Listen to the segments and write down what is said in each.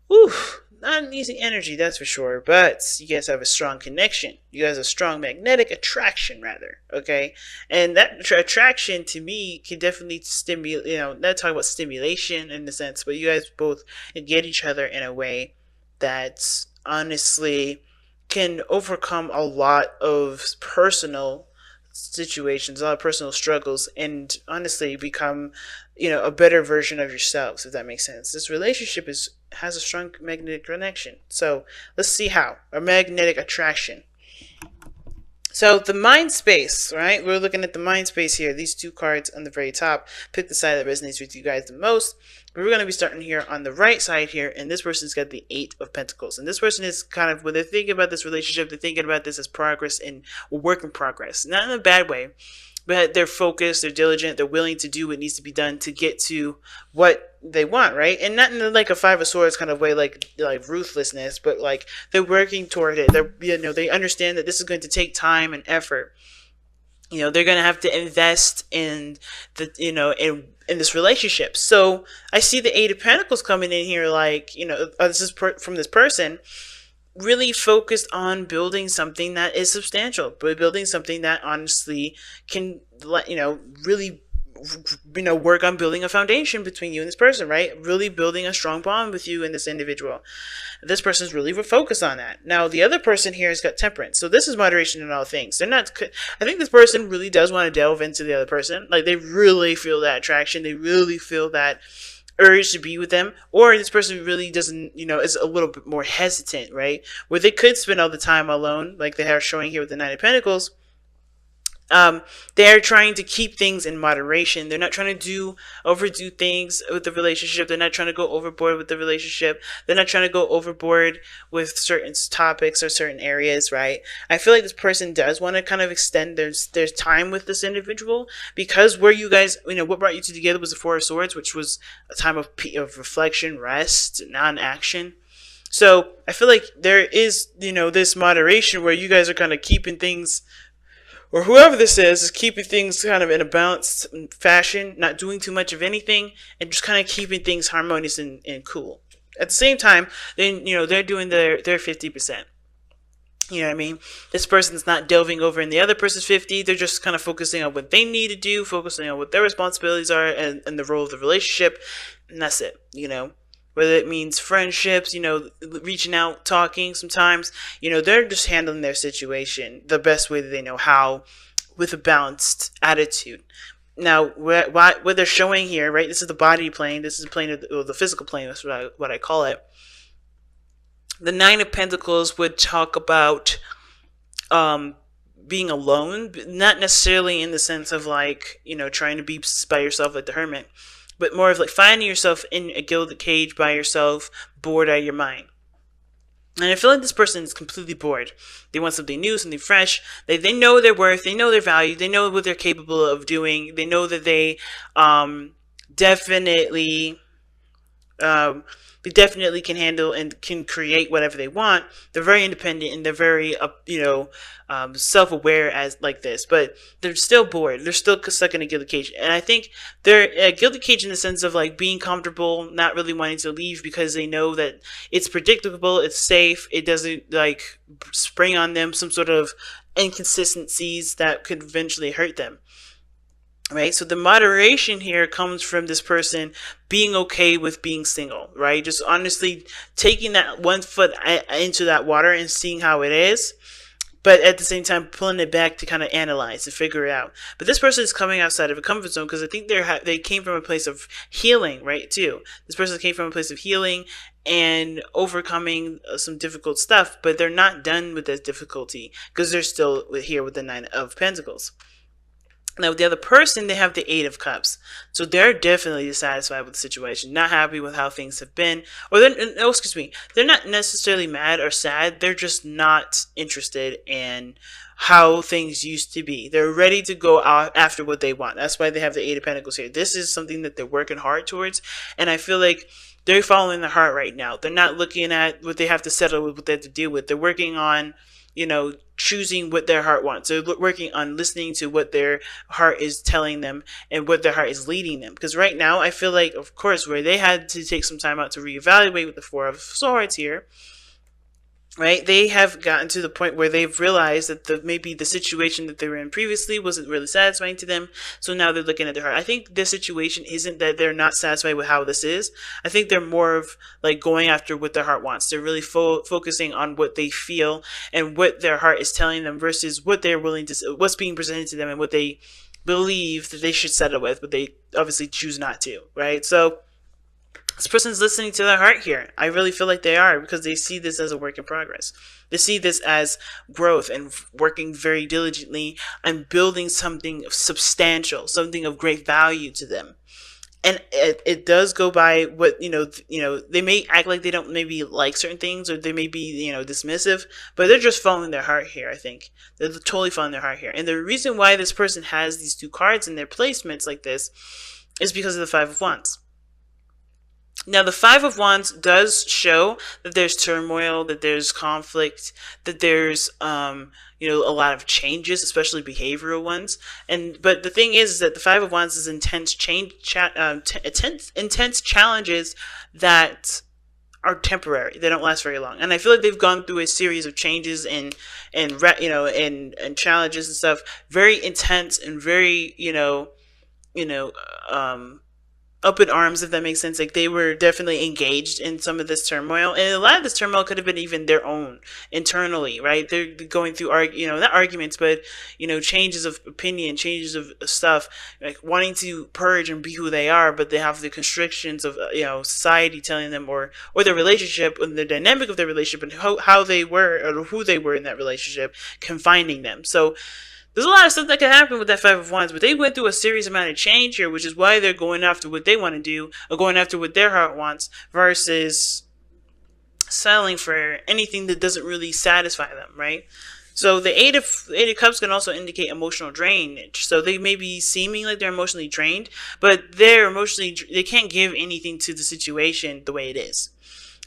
Whew, not an easy energy, that's for sure. But you guys have a strong connection. You guys have a strong magnetic attraction, rather. Okay, and that attraction to me can definitely stimulate. Not talk about stimulation in the sense, but you guys both get each other in a way that honestly can overcome a lot of personal situations, a lot of personal struggles, and honestly become, a better version of yourselves, if that makes sense. This relationship has a strong magnetic connection. So let's see how. A magnetic attraction. So the mind space, right? We're looking at the mind space here. These two cards on the very top. Pick the side that resonates with you guys the most. We're going to be starting here on the right side here, and this person's got the Eight of Pentacles. And this person is kind of, when they're thinking about this relationship, they're thinking about this as progress and work in progress. Not in a bad way, but they're focused, they're diligent, they're willing to do what needs to be done to get to what they want, right? And not in like a Five of Swords kind of way, like ruthlessness, but like they're working toward it. They understand that this is going to take time and effort. They're going to have to invest in in this relationship. So I see the Eight of Pentacles coming in here, like, this is from this person really focused on building something that is substantial, but building something that honestly can really work on building a foundation between you and this person, right? Really building a strong bond with you and this individual. This person's really focused on that. Now the other person here has got temperance, so this is moderation in all things. They're not, I think this person really does want to delve into the other person. Like, they really feel that attraction, they really feel that urge to be with them, or this person really doesn't, is a little bit more hesitant, right? Where they could spend all the time alone, like they are showing here with the Nine of Pentacles. They're trying to keep things in moderation. They're not trying to overdo things with the relationship. They're not trying to go overboard with the relationship. They're not trying to go overboard with certain topics or certain areas, right? I feel like this person does want to kind of extend their time with this individual, because where you guys, what brought you two together was the Four of Swords, which was a time of reflection, rest, non-action. So I feel like there is, this moderation where you guys are kind of keeping things, or whoever this is keeping things kind of in a balanced fashion, not doing too much of anything, and just kind of keeping things harmonious and cool. At the same time, then they're doing their 50%. You know what I mean? This person's not delving over in the other person's 50. They're just kind of focusing on what they need to do, focusing on what their responsibilities are, and the role of the relationship, and that's it. Whether it means friendships, reaching out, talking sometimes, they're just handling their situation the best way that they know how, with a balanced attitude. Now, what they're showing here, right? This is the body plane. This is the plane of the physical plane. That's what I call it. The Nine of Pentacles would talk about being alone, not necessarily in the sense of like, trying to be by yourself like the hermit, but more of like finding yourself in a gilded cage by yourself, bored out of your mind. And I feel like this person is completely bored. They want something new, something fresh. They know their worth. They know their value. They know what they're capable of doing. They know that definitely they definitely can handle and can create whatever they want. They're very independent and they're very self-aware as like this, but they're still bored. They're still stuck in a gilded cage, and I think they're a gilded cage in the sense of like being comfortable, not really wanting to leave because they know that it's predictable, it's safe, it doesn't like spring on them some sort of inconsistencies that could eventually hurt them. Right, so the moderation here comes from this person being okay with being single, right? Just honestly taking that one foot into that water and seeing how it is, but at the same time pulling it back to kind of analyze and figure it out. But this person is coming outside of a comfort zone because I think they came from a place of healing, right? Too. This person came from a place of healing and overcoming some difficult stuff, but they're not done with this difficulty because they're still here with the Nine of Pentacles. Now, with the other person, they have the Eight of Cups. So they're definitely dissatisfied with the situation, not happy with how things have been. Or, they're not necessarily mad or sad. They're just not interested in how things used to be. They're ready to go out after what they want. That's why they have the Eight of Pentacles here. This is something that they're working hard towards. And I feel like they're following their heart right now. They're not looking at what they have to settle with, what they have to deal with. They're working on choosing what their heart wants. They're working on listening to what their heart is telling them and what their heart is leading them. Because right now, I feel like, of course, where they had to take some time out to reevaluate with the Four of Swords here, right? They have gotten to the point where they've realized that maybe the situation that they were in previously wasn't really satisfying to them. So now they're looking at their heart. I think this situation isn't that they're not satisfied with how this is. I think they're more of like going after what their heart wants. They're really focusing on what they feel and what their heart is telling them versus what they're willing to, what's being presented to them and what they believe that they should settle with, but they obviously choose not to, right? So this person's listening to their heart here. I really feel like they are, because they see this as a work in progress. They see this as growth and working very diligently and building something substantial, something of great value to them. And it does go by what, they may act like they don't maybe like certain things, or they may be, dismissive, but they're just following their heart here, I think. They're totally following their heart here. And the reason why this person has these two cards in their placements like this is because of the Five of Wands. Now, the Five of Wands does show that there's turmoil, that there's conflict, that there's, a lot of changes, especially behavioral ones. But the thing is that the Five of Wands is intense challenges that are temporary. They don't last very long. And I feel like they've gone through a series of changes and challenges and stuff, very intense and very, up in arms, if that makes sense. Like, they were definitely engaged in some of this turmoil, and a lot of this turmoil could have been even their own internally, right? They're going through not arguments, but changes of opinion, changes of stuff, like wanting to purge and be who they are, but they have the constrictions of society telling them, or their relationship and the dynamic of their relationship, and how they were or who they were in that relationship confining them. So there's a lot of stuff that can happen with that Five of Wands, but they went through a serious amount of change here, which is why they're going after what they want to do, or going after what their heart wants, versus settling for anything that doesn't really satisfy them, right? So the Eight of Cups can also indicate emotional drainage. So they may be seeming like they're emotionally drained, but they can't give anything to the situation the way it is.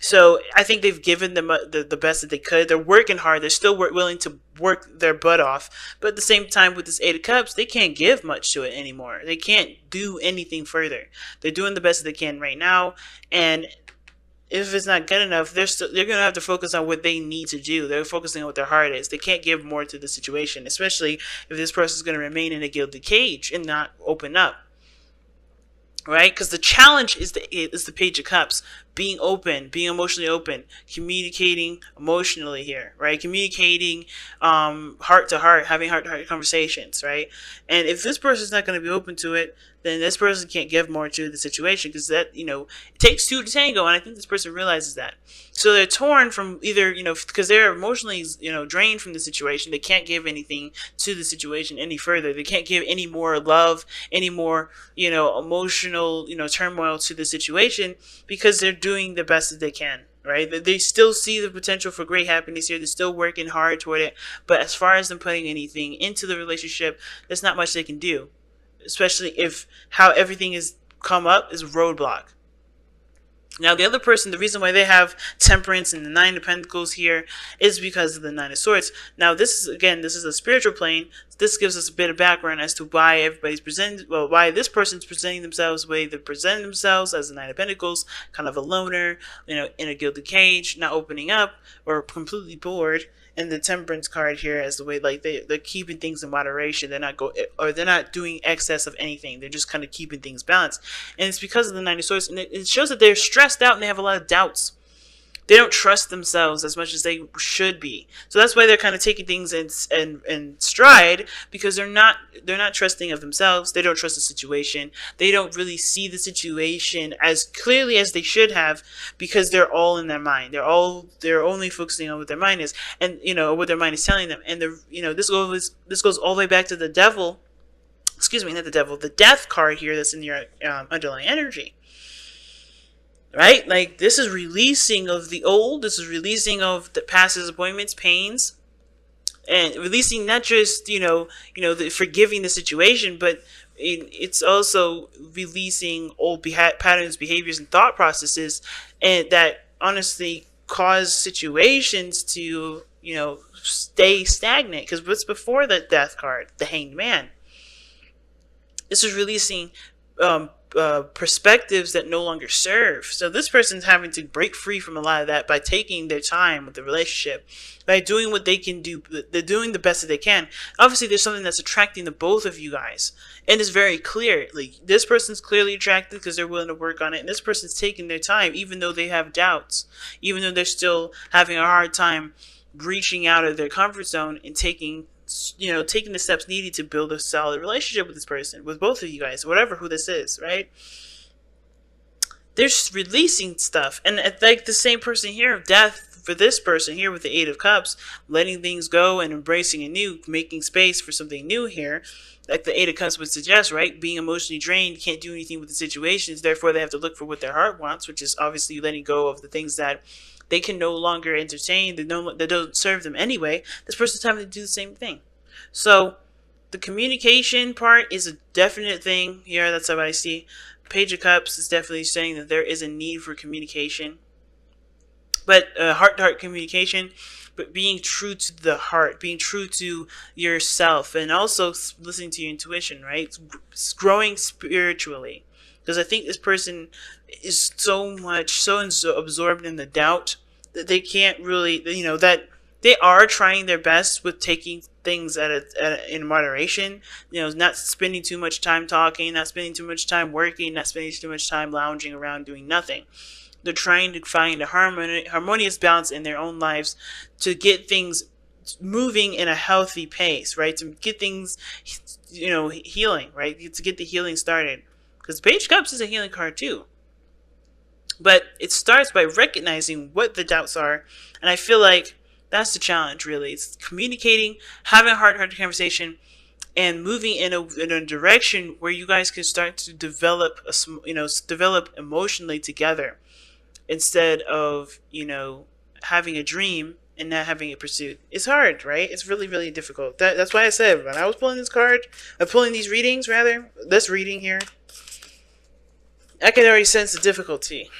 So I think they've given them the best that they could. They're working hard. They're still willing to work their butt off. But at the same time, with this Eight of Cups, they can't give much to it anymore. They can't do anything further. They're doing the best that they can right now. And if it's not good enough, they're going to have to focus on what they need to do. They're focusing on what their heart is. They can't give more to the situation, especially if this person is going to remain in a gilded cage and not open up. Right? Because the challenge is the Page of Cups. Being open, being emotionally open, communicating emotionally here, right? Communicating heart to heart, having heart to heart conversations, right? And if this person's not going to be open to it, then this person can't give more to the situation, because that, it takes two to tango, and I think this person realizes that. So they're torn from either, because they're emotionally, drained from the situation. They can't give anything to the situation any further. They can't give any more love, any more, emotional, turmoil to the situation, because they're doing the best that they can, right? They still see the potential for great happiness here. They're still working hard toward it. But as far as them putting anything into the relationship, there's not much they can do, especially if how everything is come up is roadblock. Now, the other person, the reason why they have Temperance and the Nine of Pentacles here is because of the Nine of Swords. Now, this is a spiritual plane. This gives us a bit of background as to why why this person's presenting themselves the way they're presenting themselves, as the Nine of Pentacles, kind of a loner, in a gilded cage, not opening up, or completely bored. And the Temperance card here as the way, like, they're keeping things in moderation. They're not doing excess of anything. They're just kind of keeping things balanced. And it's because of the Nine of Swords. And it shows that they're stressed out and they have a lot of doubts. They don't trust themselves as much as they should be. So that's why they're kind of taking things in stride, because they're not trusting of themselves. They don't trust the situation. They don't really see the situation as clearly as they should have, because they're all in their mind. They're only focusing on what their mind is, and what their mind is telling them. And this goes all the way back to the Devil. Excuse me, not the Devil. The Death card here that's in your underlying energy. Right? Like, this is releasing of the old. This is releasing of the past disappointments, pains, and releasing not just, forgiving the situation, but it's also releasing old patterns, behaviors, and thought processes, and that honestly cause situations to, stay stagnant. Because what's before the death card? The Hanged Man. This is releasing perspectives that no longer serve. So this person's having to break free from a lot of that by taking their time with the relationship, by doing what they can do. They're doing the best that they can. Obviously, there's something that's attracting the both of you guys, and it's very clear. Like, this person's clearly attracted because they're willing to work on it, and this person's taking their time, even though they have doubts, even though they're still having a hard time reaching out of their comfort zone and taking the steps needed to build a solid relationship with this person, with both of you guys, whatever who this is, right? They're releasing stuff. And like the same person here of death, for this person here with the Eight of Cups, letting things go and embracing anew, making space for something new here, like the Eight of Cups would suggest, right? Being emotionally drained, can't do anything with the situations, therefore they have to look for what their heart wants, which is obviously letting go of the things that they can no longer entertain, that don't serve them anyway. This person's having to do the same thing. So the communication part is a definite thing here. That's what I see. Page of Cups is definitely saying that there is a need for communication, but heart-to-heart communication, but being true to the heart, being true to yourself, and also listening to your intuition, right? It's growing spiritually. Because I think this person is so absorbed in the doubt that they can't really, that they are trying their best with taking things in moderation. Not spending too much time talking, not spending too much time working, not spending too much time lounging around doing nothing. They're trying to find a harmonious balance in their own lives to get things moving in a healthy pace, right? To get things, healing, right? To get the healing started. Because Page of Cups is a healing card too. But it starts by recognizing what the doubts are. And I feel like that's the challenge, really. It's communicating, having a heart-to-heart conversation, and moving in a direction where you guys can start to develop emotionally together, instead of, having a dream and not having it pursued. It's hard, right? It's really, really difficult. That's why I said, when I was pulling these readings, rather, this reading here, I can already sense the difficulty.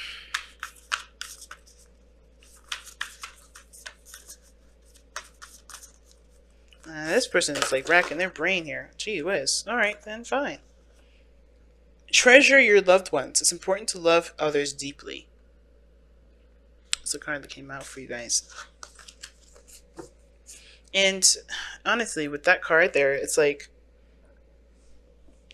This person is like racking their brain here. Gee whiz. Alright, then fine. Treasure your loved ones. It's important to love others deeply. It's a card that came out for you guys. And honestly, with that card there, it's like,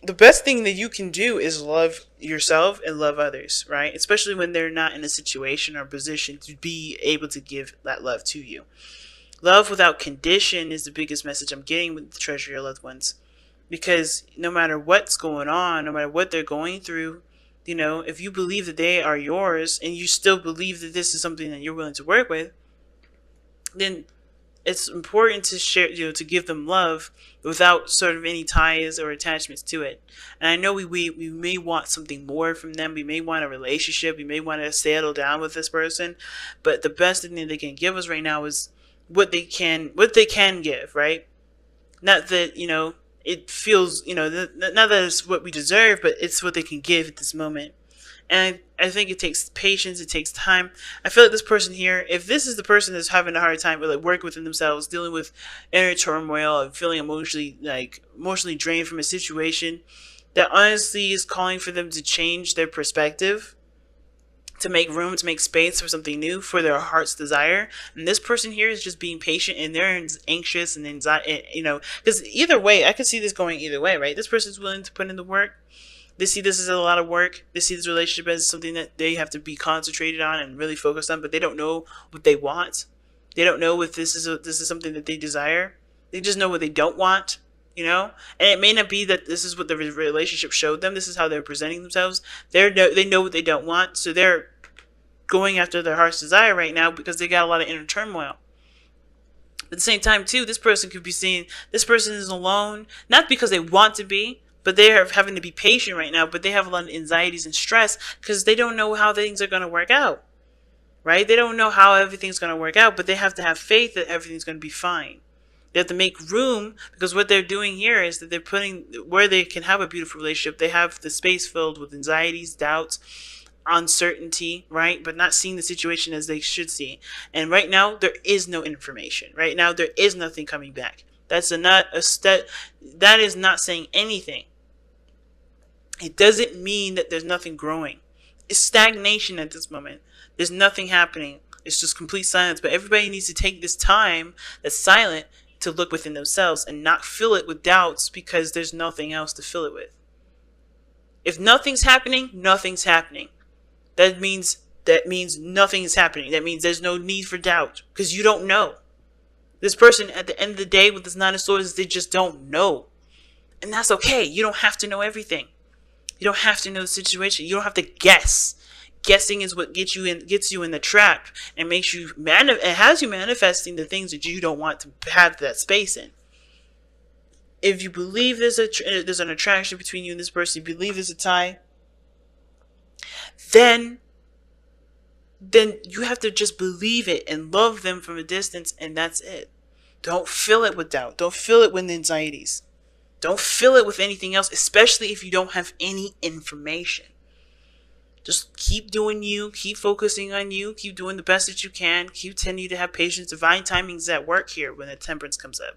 the best thing that you can do is love yourself and love others, right? Especially when they're not in a situation or position to be able to give that love to you. Love without condition is the biggest message I'm getting with the Treasure Your Loved Ones. Because no matter what's going on, no matter what they're going through, if you believe that they are yours and you still believe that this is something that you're willing to work with, then it's important to share, to give them love without sort of any ties or attachments to it. And I know we may want something more from them. We may want a relationship. We may want to settle down with this person. But the best thing that they can give us right now is what they can give, right? Not that, it feels, not that it's what we deserve, but it's what they can give at this moment. And I think it takes patience, it takes time. I feel like this person here, if this is the person that's having a hard time with working within themselves, dealing with inner turmoil and feeling emotionally drained from a situation, that honestly is calling for them to change their perspective, to make room, to make space for something new, for their heart's desire. And this person here is just being patient, and they're anxious and anxiety, because either way, I could see this going either way, right? This person's willing to put in the work. They see this as a lot of work. They see this relationship as something that they have to be concentrated on and really focused on, but they don't know what they want. They don't know if this is something that they desire. They just know what they don't want, And it may not be that this is what the relationship showed them. This is how they're presenting themselves. They know what they don't want, so they're going after their heart's desire right now because they got a lot of inner turmoil. At the same time, too, this person could be seeing this person is alone, not because they want to be, but they are having to be patient right now, but they have a lot of anxieties and stress because they don't know how things are going to work out, right? They don't know how everything's going to work out, but they have to have faith that everything's going to be fine. They have to make room, because what they're doing here is that they're putting, where they can have a beautiful relationship, they have the space filled with anxieties, doubts, uncertainty, right? But not seeing the situation as they should see. And right now, there is no information. Right now, there is nothing coming back. That is not saying anything. It doesn't mean that there's nothing growing. It's stagnation at this moment. There's nothing happening. It's just complete silence. But everybody needs to take this time that's silent to look within themselves and not fill it with doubts, because there's nothing else to fill it with. If nothing's happening, nothing's happening. That means nothing is happening. That means there's no need for doubt, because you don't know. This person at the end of the day with this Nine of Swords, they just don't know. And that's okay. You don't have to know everything. You don't have to know the situation. You don't have to guess. Guessing is what gets you in the trap and makes you it has you manifesting the things that you don't want to have that space in. If you believe there's an attraction between you and this person, you believe there's a tie, then you have to just believe it and love them from a distance, and that's it. Don't fill it with doubt. Don't fill it with anxieties. Don't fill it with anything else, especially if you don't have any information. Just keep doing you, keep focusing on you, keep doing the best that you can, keep tending to have patience. Divine timing is at work here when the temperance comes up.